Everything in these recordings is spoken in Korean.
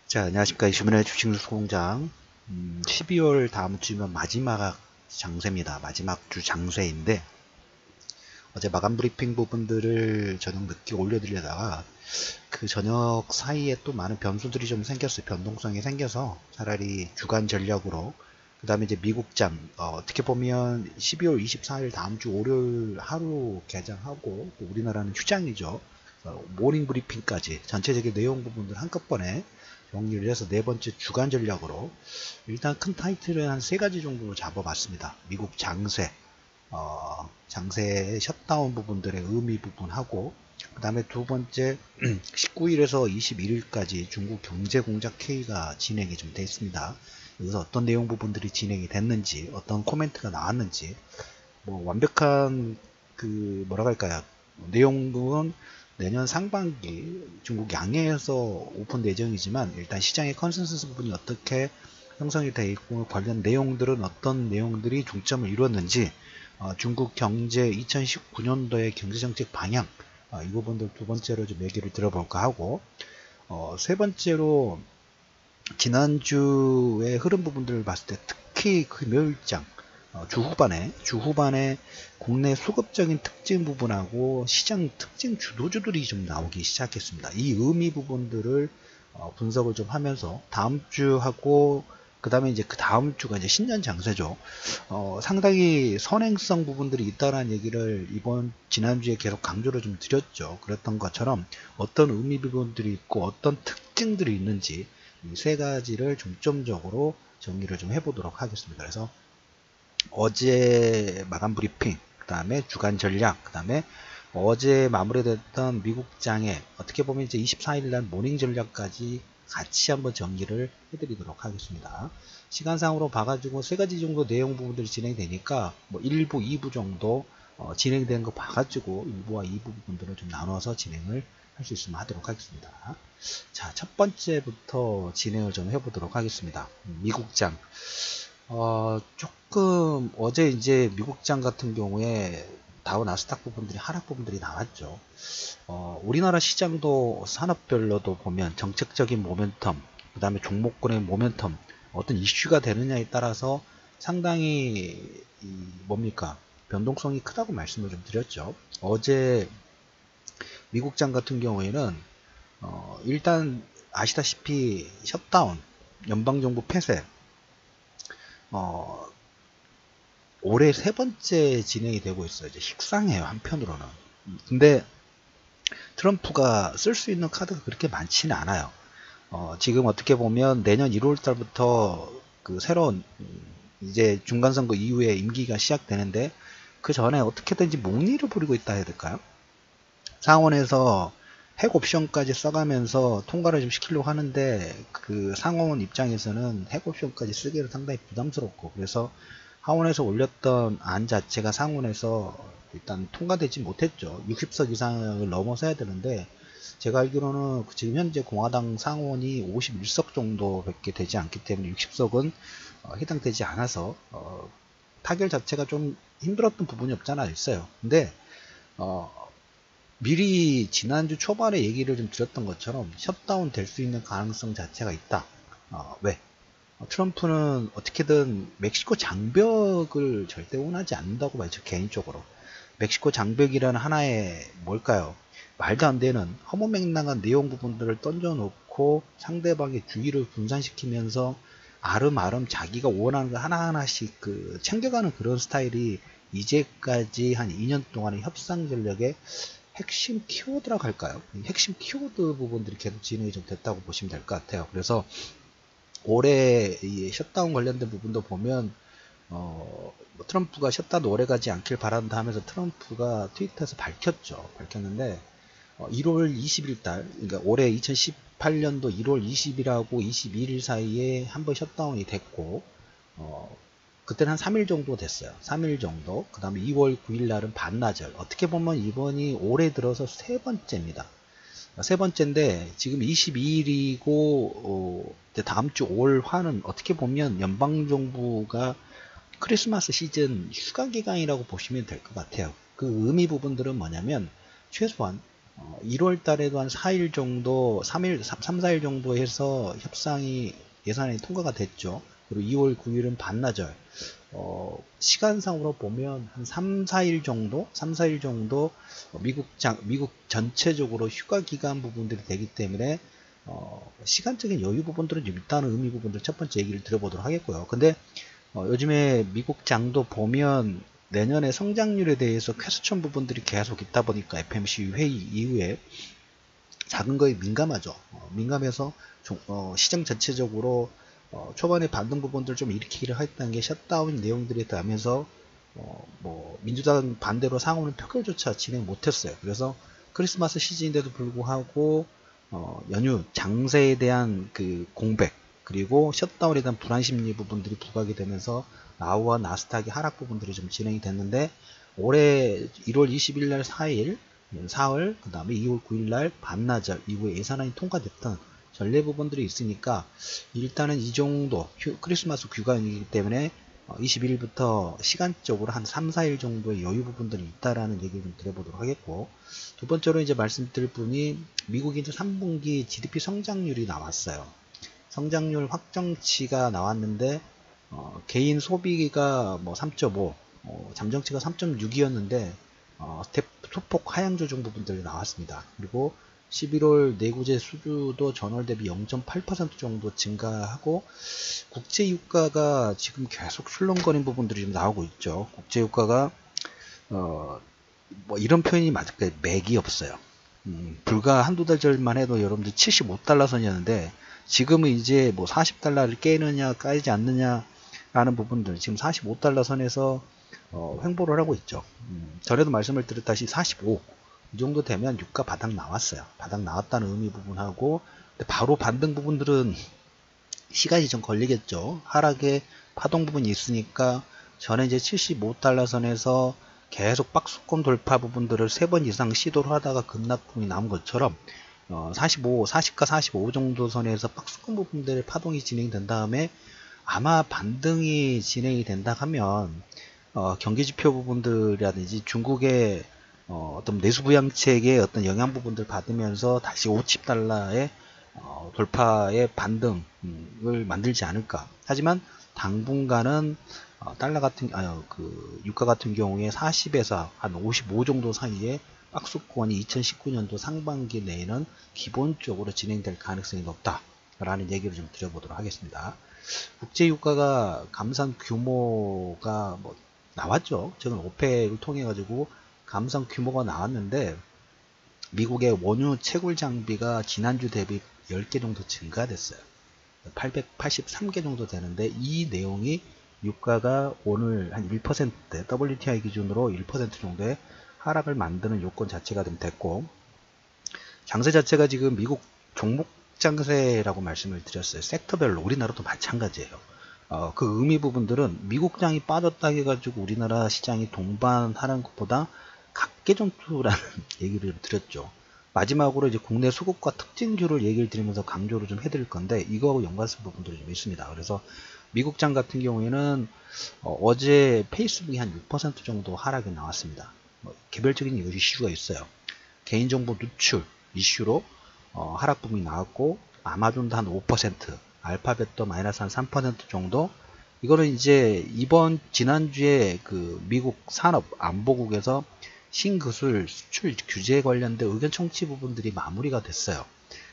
자, 안녕하십니까. 이시민의 주식수공장. 12월 다음 주면 마지막 장세입니다. 마지막 주 장세인데, 어제 마감 브리핑 부분들을 저녁 늦게 올려드리다가, 그 저녁 사이에 또 많은 변수들이 좀 생겼어요. 변동성이 생겨서 차라리 주간 전략으로, 그 다음에 이제 미국장, 어떻게 보면 12월 24일 다음 주 월요일 하루 개장하고, 또 우리나라는 휴장이죠. 모닝 브리핑까지 전체적인 내용 부분들 한꺼번에 정리를 해서 네 번째 주간 전략으로 일단 큰 타이틀은 한 세 가지 정도로 잡아봤습니다. 미국 장세, 장세의 셧다운 부분들의 의미 부분하고, 그 다음에 두 번째 19일에서 21일까지 중국 경제공작 K가 진행이 좀 돼 있습니다. 여기서 어떤 내용 부분들이 진행이 됐는지, 어떤 코멘트가 나왔는지, 뭐 완벽한 그 뭐라고 할까요? 내용은 내년 상반기 중국 양해에서 오픈 예정이지만, 일단 시장의 컨센서스 부분이 어떻게 형성이 되어 있고 관련 내용들은 어떤 내용들이 중점을 이루었는지, 중국 경제 2019년도의 경제정책 방향, 이 부분들 두 번째로 좀 얘기를 들어볼까 하고, 세 번째로 지난주의 흐름 부분들을 봤을 때 특히 금요일장 주 후반에 국내 수급적인 특징 부분하고 시장 특징 주도주들이 좀 나오기 시작했습니다. 이 의미 부분들을 분석을 좀 하면서 다음 주하고 그 다음에 이제 그 다음 주가 이제 신년 장세죠. 상당히 선행성 부분들이 있다라는 얘기를 지난주에 계속 강조를 좀 드렸죠. 그랬던 것처럼 어떤 의미 부분들이 있고 어떤 특징들이 있는지 이 세 가지를 중점적으로 정리를 좀 해보도록 하겠습니다. 그래서 어제 마감 브리핑, 그 다음에 주간 전략, 그 다음에 어제 마무리됐던 미국장에 어떻게 보면 이제 24일날 모닝 전략까지 같이 한번 정리를 해드리도록 하겠습니다. 시간상으로 봐가지고 세 가지 정도 내용 부분들이 진행되니까 뭐 1부, 2부 정도 진행된 거 봐가지고 1부와 2부 부분들을 좀 나눠서 진행을 할 수 있으면 하도록 하겠습니다. 자, 첫 번째부터 진행을 좀 해보도록 하겠습니다. 미국장. 조금 어제 이제 미국장 같은 경우에 다우 나스닥 부분들이 하락 부분들이 나왔죠. 우리나라 시장도 산업별로도 보면 정책적인 모멘텀, 그 다음에 종목군의 모멘텀, 어떤 이슈가 되느냐에 따라서 상당히 뭡니까? 변동성이 크다고 말씀을 좀 드렸죠. 어제 미국장 같은 경우에는 일단 아시다시피 셧다운, 연방정부 폐쇄, 어, 올해 세 번째 진행이 되고 있어요. 이제 식상해요, 한편으로는. 근데 트럼프가 쓸 수 있는 카드가 그렇게 많지는 않아요. 지금 어떻게 보면 내년 1월 달부터 그 새로운 이제 중간선거 이후에 임기가 시작되는데, 그 전에 어떻게든지 목리를 부리고 있다 해야 될까요? 상원에서 핵 옵션까지 써가면서 통과를 좀 시키려고 하는데, 그 상원 입장에서는 핵 옵션까지 쓰기는 상당히 부담스럽고, 그래서 하원에서 올렸던 안 자체가 상원에서 일단 통과되지 못했죠. 60석 이상을 넘어서야 되는데, 제가 알기로는 지금 현재 공화당 상원이 51석 정도밖에 되지 않기 때문에 60석은 해당되지 않아서 타결 자체가 좀 힘들었던 부분이 없잖아 있어요. 근데 미리 지난주 초반에 얘기를 좀 드렸던 것처럼 셧다운 될 수 있는 가능성 자체가 있다. 왜? 트럼프는 어떻게든 멕시코 장벽을 절대 원하지 않는다고 봐요. 저 개인적으로. 멕시코 장벽이라는 하나의 뭘까요? 말도 안 되는 허무맹랑한 내용 부분들을 던져놓고 상대방의 주의를 분산시키면서 아름아름 자기가 원하는 거 하나하나씩 챙겨가는 그런 스타일이 이제까지 한 2년 동안의 협상 전략의 핵심 키워드라고 할까요? 핵심 키워드 부분들이 계속 진행이 좀 됐다고 보시면 될 것 같아요. 그래서 올해 이 셧다운 관련된 부분도 보면 뭐 트럼프가 셧다운 오래 가지 않길 바란다 하면서 트럼프가 트위터에서 밝혔는데 1월 20일 달, 그러니까 올해 2018년도 1월 20일하고 22일 사이에 한번 셧다운이 됐고, 그때는 한 3일 정도 됐어요. 3일 정도. 그 다음에 2월 9일 날은 반나절. 어떻게 보면 이번이 올해 들어서 세 번째입니다. 세 번째인데 지금 22일이고 다음 주 5월 화는 어떻게 보면 연방정부가 크리스마스 시즌 휴가 기간이라고 보시면 될 것 같아요. 그 의미 부분들은 뭐냐면 최소한 1월 달에도 한 4일 정도, 3, 4일 정도 해서 협상이 예산안이 통과가 됐죠. 그리고 2월 9일은 반나절. 시간상으로 보면 한 3, 4일 정도, 미국 전체적으로 휴가 기간 부분들이 되기 때문에, 시간적인 여유 부분들은 좀 있다는 의미 부분들 첫 번째 얘기를 드려보도록 하겠고요. 근데, 요즘에 미국 장도 보면 내년에 성장률에 대해서 퀘스천 부분들이 계속 있다 보니까 FMC 회의 이후에 작은 거에 민감하죠. 민감해서 시장 전체적으로 초반에 반등 부분들 좀 일으키기를 했다는 게 셧다운 내용들이 나면서 뭐 민주당 반대로 상원은 표결조차 진행 못했어요. 그래서 크리스마스 시즌인데도 불구하고 연휴 장세에 대한 그 공백 그리고 셧다운에 대한 불안 심리 부분들이 부각이 되면서 나우와 나스닥의 하락 부분들이 좀 진행이 됐는데 올해 1월 20일 날 4일 사흘 그 다음에 2월 9일 날 반나절 이후에 예산안이 통과됐던 전례 부분들이 있으니까 일단은 이 정도 크리스마스 기간이기 때문에 21일부터 시간적으로 한 3, 4일 정도의 여유 부분들이 있다라는 얘기를 좀 드려보도록 하겠고, 두 번째로 이제 말씀드릴 분이 미국이 이제 3분기 GDP 성장률이 나왔어요. 성장률 확정치가 나왔는데 개인 소비가 뭐 3.5, 잠정치가 3.6이었는데 소폭 하향 조정 부분들이 나왔습니다. 그리고 11월 내구재 수주도 전월 대비 0.8% 정도 증가하고 국제유가가 지금 계속 출렁거리는 부분들이 좀 나오고 있죠. 국제유가가 뭐 이런 표현이 맞을까요? 맥이 없어요. 불과 한두 달 전만 해도 여러분들 75달러 선이었는데 지금은 이제 뭐 40달러를 깨느냐 까지 않느냐 라는 부분들 지금 45달러 선에서 횡보를 하고 있죠. 전에도 말씀을 드렸다시피 45 이 정도 되면 유가 바닥 나왔어요. 바닥 나왔다는 의미 부분하고 바로 반등 부분들은 시간이 좀 걸리겠죠. 하락의 파동 부분이 있으니까 전에 이제 75달러 선에서 계속 박스권 돌파 부분들을 3번 이상 시도를 하다가 급락분이 나온 것처럼 40과 45 정도 선에서 박스권 부분들의 파동이 진행된 다음에 아마 반등이 진행이 된다 하면 경기지표 부분들이라든지 중국의 어떤 내수부양책의 어떤 영향 부분들 받으면서 다시 50달러의 돌파의 반등을 만들지 않을까. 하지만 당분간은 달러 같은 그 유가 같은 경우에 40에서 한 55 정도 사이에 박스권이 2019년도 상반기 내에는 기본적으로 진행될 가능성이 높다라는 얘기를 좀 드려보도록 하겠습니다. 국제유가가 감산 규모가 뭐 나왔죠. 최근 오펙을 통해 가지고 감산 규모가 나왔는데 미국의 원유 채굴 장비가 지난주 대비 10개 정도 증가됐어요. 883개 정도 되는데 이 내용이 유가가 오늘 한 1%대 WTI 기준으로 1% 정도의 하락을 만드는 요건 자체가 좀 됐고, 장세 자체가 지금 미국 종목 장세라고 말씀을 드렸어요. 섹터별로 우리나라도 마찬가지예요. 그 의미 부분들은 미국 장이 빠졌다 해가지고 우리나라 시장이 동반하는 것보다 각계전투라는 얘기를 드렸죠. 마지막으로 이제 국내 수급과 특징주를 얘기를 드리면서 강조를 좀 해드릴 건데 이거하고 연관성 부분들이 좀 있습니다. 그래서 미국장 같은 경우에는 어제 페이스북이 한 6% 정도 하락이 나왔습니다. 개별적인 이슈가 있어요. 개인정보 누출 이슈로 하락 부분이 나왔고, 아마존도 한 5%, 알파벳도 마이너스 한 3% 정도. 이거는 이제 지난주에 그 미국 산업 안보국에서 신기술 수출 규제 관련된 의견 청취 부분들이 마무리가 됐어요.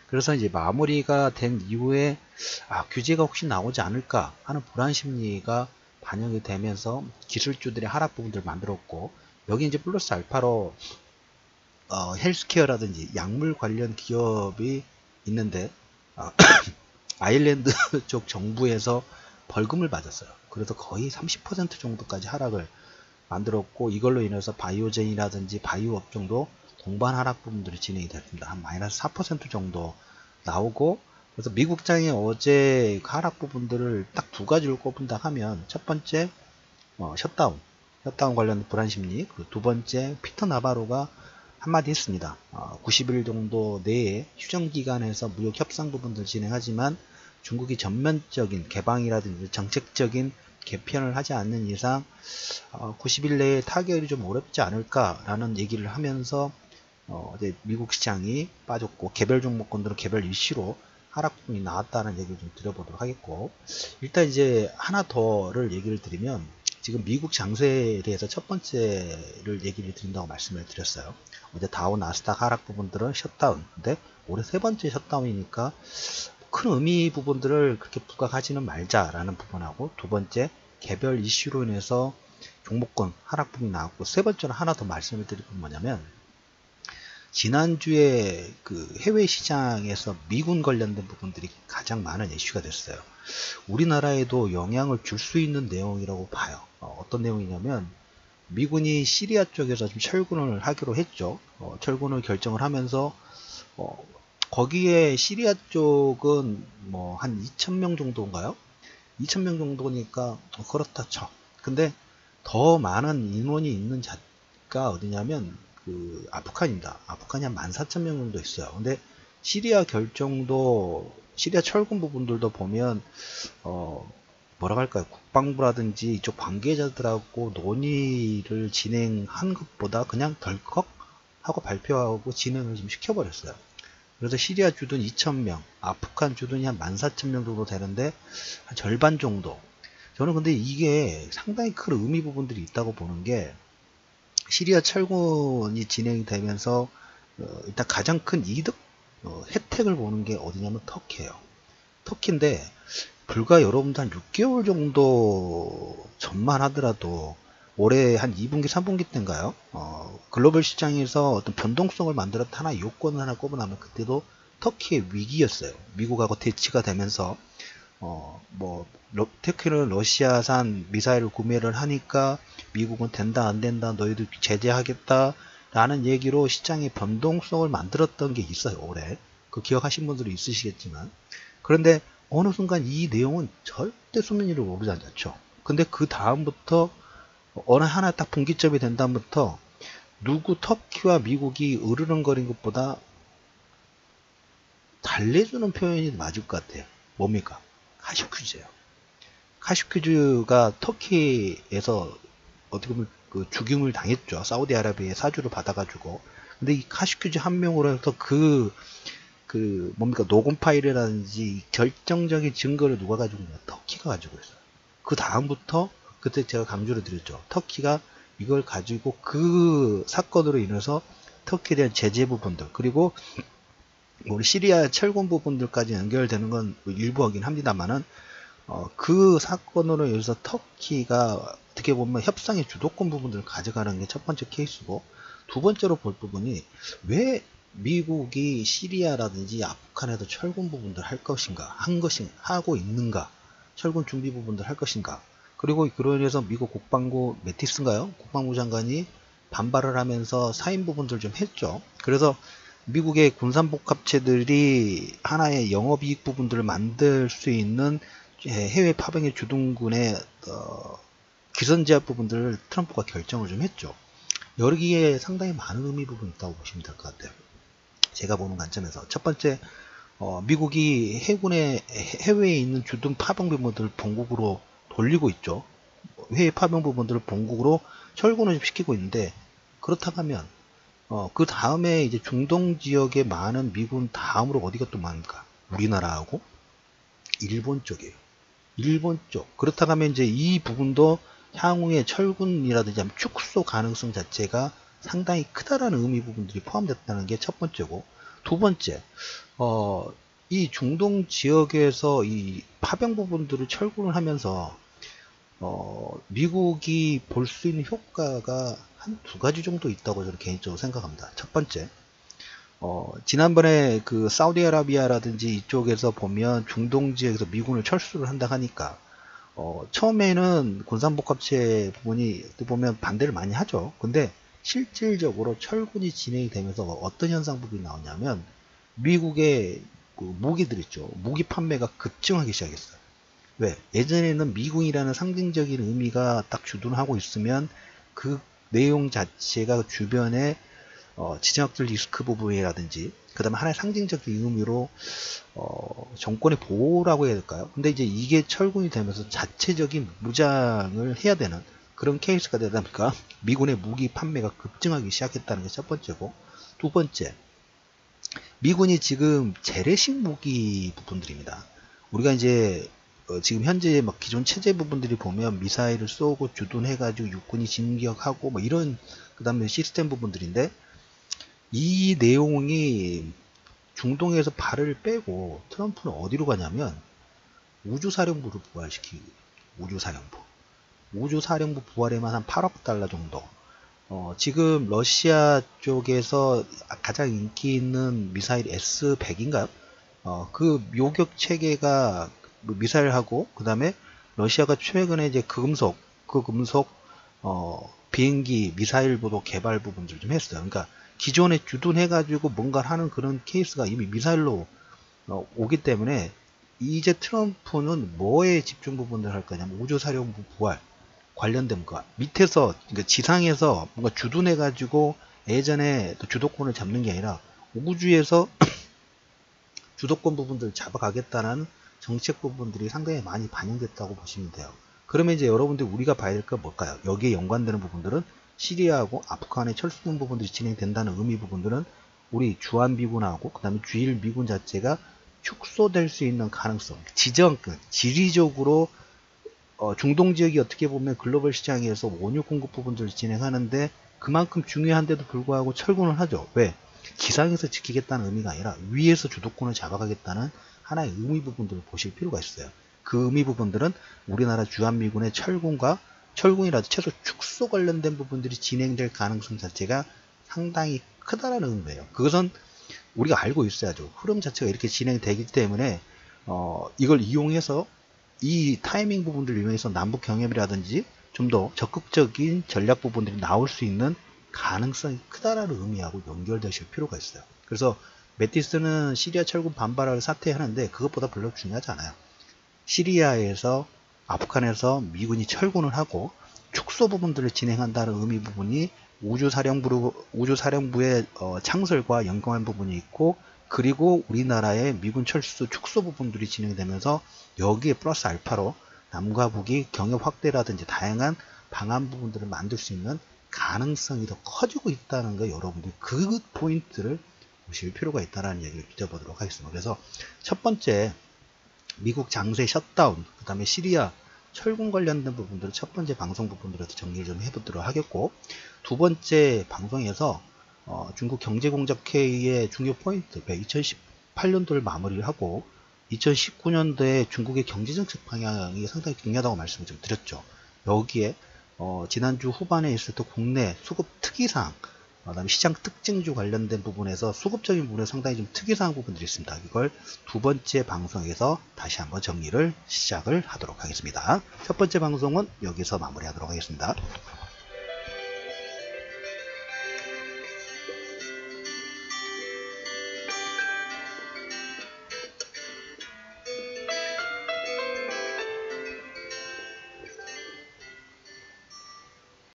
그래서 이제 마무리가 된 이후에 규제가 혹시 나오지 않을까 하는 불안 심리가 반영이 되면서 기술주들의 하락 부분들을 만들었고, 여기 이제 플러스 알파로 헬스케어라든지 약물 관련 기업이 있는데 아일랜드 쪽 정부에서 벌금을 받았어요. 그래서 거의 30% 정도까지 하락을 만들었고, 이걸로 인해서 바이오젠이라든지 바이오 업종도 동반 하락 부분들이 진행이 됐습니다. 한 마이너스 4% 정도 나오고, 그래서 미국장의 어제 하락 부분들을 딱 두 가지로 꼽는다 하면, 첫 번째 셧다운 관련 불안 심리, 그리고 두 번째 피터 나바로가 한마디 했습니다. 90일 정도 내에 휴전기간에서 무역 협상 부분들 진행하지만 중국이 전면적인 개방이라든지 정책적인 개편을 하지 않는 이상 90일 내에 타결이 좀 어렵지 않을까라는 얘기를 하면서 이제 미국 시장이 빠졌고 개별 종목군들은 개별 이슈로 하락분이 나왔다는 얘기를 좀 드려보도록 하겠고, 일단 이제 하나 더를 얘기를 드리면, 지금 미국 장세에 대해서 첫 번째를 얘기를 드린다고 말씀을 드렸어요. 어제 다우 나스닥 하락 부분들은 셧다운. 근데 올해 세 번째 셧다운이니까 큰 의미 부분들을 그렇게 부각하지는 말자라는 부분하고, 두 번째 개별 이슈로 인해서 종목권 하락 부분이 나왔고, 세 번째로 하나 더 말씀을 드릴 건 뭐냐면, 지난주에 그 해외 시장에서 미군 관련된 부분들이 가장 많은 이슈가 됐어요. 우리나라에도 영향을 줄 수 있는 내용이라고 봐요. 어떤 내용이냐면, 미군이 시리아 쪽에서 좀 철군을 하기로 했죠. 철군을 결정을 하면서 거기에 시리아 쪽은 뭐 한 2,000명 정도인가요? 2,000명 정도니까 그렇다 쳐. 근데 더 많은 인원이 있는 자가 어디냐면 그 아프간입니다. 아프간이 한 14,000명 정도 있어요. 근데 시리아 결정도, 시리아 철군 부분들도 보면 뭐라고 할까요? 국방부라든지 이쪽 관계자들하고 논의를 진행한 것보다 그냥 덜컥 하고 발표하고 진행을 좀 시켜버렸어요. 그래서 시리아 주둔 2,000명, 아프간 주둔이 한 14,000명 정도 되는데 한 절반 정도. 저는 근데 이게 상당히 큰 의미 부분들이 있다고 보는 게, 시리아 철군이 진행이 되면서 일단 가장 큰 이득, 혜택을 보는 게 어디냐면 터키예요. 터키인데 불과 여러분들 한 6개월 정도 전만 하더라도 올해 한 2분기, 3분기 때인가요? 글로벌 시장에서 어떤 변동성을 만들었다 하나 요건을 하나 꼽아나면 그때도 터키의 위기였어요. 미국하고 대치가 되면서 터키는 러시아산 미사일을 구매를 하니까 미국은 된다 안 된다 너희들 제재하겠다 라는 얘기로 시장의 변동성을 만들었던 게 있어요. 올해 그 기억하신 분들이 있으시겠지만, 그런데 어느 순간 이 내용은 절대 수면 위로 오르지 않죠. 근데 그 다음부터 어느 하나 딱 분기점이 된 다음부터 누구 터키와 미국이 으르렁거린 것보다 달래주는 표현이 맞을 것 같아요. 뭡니까? 카시퀴즈예요. 카시퀴즈가 터키에서 어떻게 보면 그 죽임을 당했죠. 사우디아라비아의 사주를 받아가지고. 근데 이 카시퀴즈 한 명으로 해서 뭡니까, 녹음 파일이라든지 결정적인 증거를 누가 가지고 있냐? 터키가 가지고 있어요. 그 다음부터 그때 제가 강조를 드렸죠. 터키가 이걸 가지고 그 사건으로 인해서 터키에 대한 제재 부분들, 그리고 우리 시리아 철군 부분들까지 연결되는 건 일부이긴 합니다만은 그 사건으로 인해서 터키가 어떻게 보면 협상의 주도권 부분들을 가져가는 게 첫 번째 케이스고, 두 번째로 볼 부분이 왜 미국이 시리아라든지 아프간에도 철군 부분들 할 것인가, 하고 있는가, 철군 준비 부분들 할 것인가, 그리고 그로 인해서 미국 국방부 매티스인가요? 국방부 장관이 반발을 하면서 사인 부분들 좀 했죠. 그래서 미국의 군산복합체들이 하나의 영업이익 부분들을 만들 수 있는 해외 파병의 주둔군의 기선제압 부분들을 트럼프가 결정을 좀 했죠. 여기에 상당히 많은 의미 부분이 있다고 보시면 될 것 같아요. 제가 보는 관점에서 첫 번째, 미국이 해외에 있는 주둔 파병 부분들을 본국으로 돌리고 있죠. 해외 파병 부분들을 본국으로 철군을 좀 시키고 있는데, 그렇다고 하면 그 다음에 이제 중동 지역에 많은 미군 다음으로 어디가 또 많을까? 우리나라하고 일본 쪽이에요. 일본 쪽. 그렇다고 하면 이제 이 부분도 향후에 철군이라든지 축소 가능성 자체가 상당히 크다라는 의미 부분들이 포함됐다는 게 첫 번째고, 두 번째, 이 중동 지역에서 이 파병 부분들을 철군을 하면서 미국이 볼 수 있는 효과가 한 두 가지 정도 있다고 저는 개인적으로 생각합니다. 첫 번째, 지난번에 그 사우디아라비아라든지 이쪽에서 보면 중동 지역에서 미군을 철수를 한다 하니까 처음에는 군산복합체 부분이 보면 반대를 많이 하죠. 근데 실질적으로 철군이 진행이 되면서 어떤 현상 부분이 나오냐면, 미국의 그 무기들 있죠. 무기 판매가 급증하기 시작했어요. 왜? 예전에는 미군이라는 상징적인 의미가 딱 주둔하고 있으면 그 내용 자체가 주변에 지정학적 리스크 부분이라든지, 그 다음에 하나의 상징적인 의미로 정권의 보호라고 해야 될까요? 근데 이제 이게 철군이 되면서 자체적인 무장을 해야 되는 그런 케이스가 되다 보니까 미군의 무기 판매가 급증하기 시작했다는 게 첫 번째고, 두 번째, 미군이 지금 재래식 무기 부분들입니다. 우리가 이제 지금 현재 막 기존 체제 부분들이 보면 미사일을 쏘고 주둔해가지고 육군이 진격하고 뭐 이런 그 다음에 시스템 부분들인데, 이 내용이 중동에서 발을 빼고 트럼프는 어디로 가냐면 우주사령부를 부활시키기. 우주사령부 부활에만 한 8억 달러 정도. 지금 러시아 쪽에서 가장 인기 있는 미사일 S-100인가요? 그 요격 체계가 미사일하고, 그 다음에 러시아가 최근에 이제 그 금속 비행기 미사일보도 개발 부분들 좀 했어요. 그러니까 기존에 주둔해가지고 뭔가를 하는 그런 케이스가 이미 미사일로 오기 때문에, 이제 트럼프는 뭐에 집중 부분을 할 거냐면 우주사령부 부활 관련된 거, 밑에서, 그러니까 지상에서 뭔가 주둔해가지고 예전에 주도권을 잡는 게 아니라 우주에서 주도권 부분들을 잡아가겠다는 정책 부분들이 상당히 많이 반영됐다고 보시면 돼요. 그러면 이제 여러분들 우리가 봐야 될 건 뭘까요? 여기에 연관되는 부분들은 시리아하고 아프간의 철수군 부분들이 진행된다는 의미 부분들은 우리 주한미군하고 그 다음에 주일 미군 자체가 축소될 수 있는 가능성, 지리적으로 중동 지역이 어떻게 보면 글로벌 시장에서 원유 공급 부분들을 진행하는데 그만큼 중요한데도 불구하고 철군을 하죠. 왜? 기상에서 지키겠다는 의미가 아니라 위에서 주도권을 잡아가겠다는 하나의 의미 부분들을 보실 필요가 있어요. 그 의미 부분들은 우리나라 주한미군의 철군이라도 최소 축소 관련된 부분들이 진행될 가능성 자체가 상당히 크다라는 의미예요. 그것은 우리가 알고 있어야죠. 흐름 자체가 이렇게 진행되기 때문에 이걸 이용해서 이 타이밍 부분들을 이용해서 남북 경협이라든지 좀 더 적극적인 전략 부분들이 나올 수 있는 가능성이 크다라는 의미하고 연결되실 필요가 있어요. 그래서 매티스는 시리아 철군 반발을 사퇴하는데 그것보다 별로 중요하지 않아요. 시리아에서 아프간에서 미군이 철군을 하고 축소 부분들을 진행한다는 의미 부분이 우주사령부의 창설과 연관한 부분이 있고, 그리고 우리나라의 미군 철수 축소 부분들이 진행되면서 여기에 플러스 알파로 남과 북이 경협 확대라든지 다양한 방안 부분들을 만들 수 있는 가능성이 더 커지고 있다는 거, 여러분들이 그 포인트를 보실 필요가 있다는 얘기를 드려보도록 하겠습니다. 그래서 첫 번째, 미국 장세 셧다운, 그 다음에 시리아 철군 관련된 부분들을 첫 번째 방송 부분들에서 정리 좀 해보도록 하겠고, 두 번째 방송에서 중국 경제공작회의의 중요 포인트, 2018년도를 마무리를 하고 2019년도에 중국의 경제정책 방향이 상당히 중요하다고 말씀을 좀 드렸죠. 여기에 지난주 후반에 있었던 국내 수급 특이사항, 그다음에 시장 특징주 관련된 부분에서 수급적인 부분에 상당히 좀 특이사항 부분들이 있습니다. 이걸 두 번째 방송에서 다시 한번 정리를 시작을 하도록 하겠습니다. 첫 번째 방송은 여기서 마무리하도록 하겠습니다.